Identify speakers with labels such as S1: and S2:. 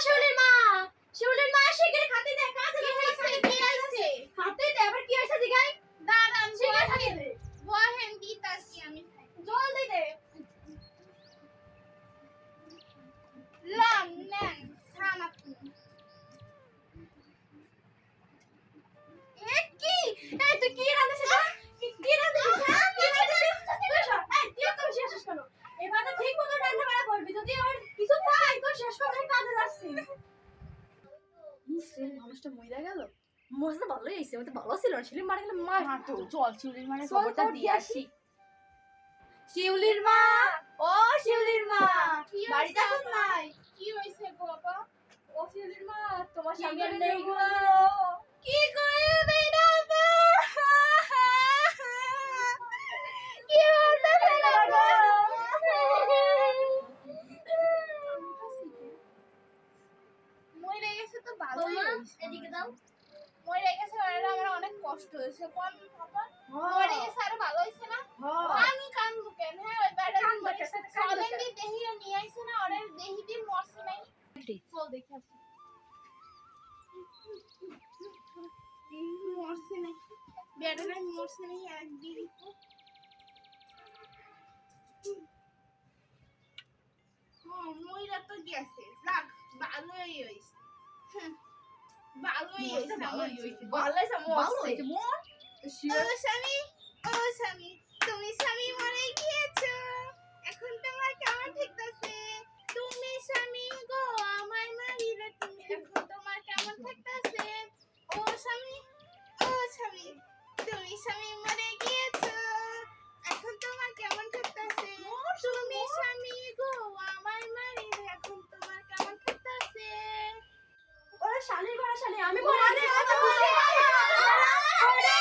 S1: শিউলির মা, শিউলির মা শিগগির খাতে দে, কাজে লাগছে।
S2: কি হইছে?
S1: খাতে দে, আবার কি হইছে জিগাই?
S2: দাঁড়ান,
S1: শিগগির খাতে দে,
S2: বহেন দিতাছি আমি।
S1: জলদি দে।
S2: লন নেন, খান আপনি।
S1: এ কি? এই তুই কি রাঁধছিস? কি রাঁধছিস? কি রাঁধছিস? তুই সর, এই তুই তো শেষ কেন? এবারে ঠিক মতো রান্না বাড়া করবি, যদি আর কিছু খাই তো শেষ করে কাজে যাচ্ছি। ইস রে, মানুষটা মইরা গেল। মজা ভালোই হইছে, ওটা ভালো ছিল না, শিউলির মারা গেলে মার তো।
S2: চল শিউলির মারে
S1: চল,
S2: খবরটা
S1: খবর
S2: দিয়ে
S1: দিয়ে
S2: আসি।
S1: শিউলির মা, ও শিউলির মা,
S2: কি
S1: বাড়িতে
S2: হইছে
S1: আছেন নাই?
S2: কি হইছে গো বাবা?
S1: ও শিউলির মা, তোমার
S2: কি
S1: স্বামী আর
S2: করে
S1: নেই গো।
S2: কি কইবে না গো? কি বলতেছে না গো? মইরে গেছে তো ভালোই হইছে।
S1: এদিকে দাও।
S2: মইরে গেছে আর আমার অনেক কষ্ট হয়েছে। কোন বাবা? মইরে গেছে আর ভালো হইছে না? আমি কান্দু কেন? হ্যাঁ ওই বেড়া
S1: কান্দো কেন?
S2: সালেন দি দেহিও নিয়ে আইছে না, ওরে দেহি দি মরছে নাই। চল দেখে আসি। মরছে নাই। বেড়াটা মরছে নাই একদিন। মইরা তো গেছে। যাক ভালোই হইছে। ভালোই হইছে।
S1: ভালো হইছে, মরছে।
S2: ও স্বামী, ও স্বামী, তুমি স্বামী মরে গিয়েছো। এখন তোমার কেমন ঠেকতেছে? তুমি স্বামী গো আমায় মারিলে, তুমি এখন তোমার কেমন ঠেকতেছে? ও স্বামী, ও স্বামী, তুমি স্বামী মরে গিয়েছো। এখন তোমার কেমন ঠেকতেছে? তুমি স্বামী গো আমায় মারিলে, এখন তোমার কেমন ঠেকতেছে?
S1: ওরা শালির ঘরে শালি, আমি
S2: ওরে,
S1: বলি
S2: ওরে,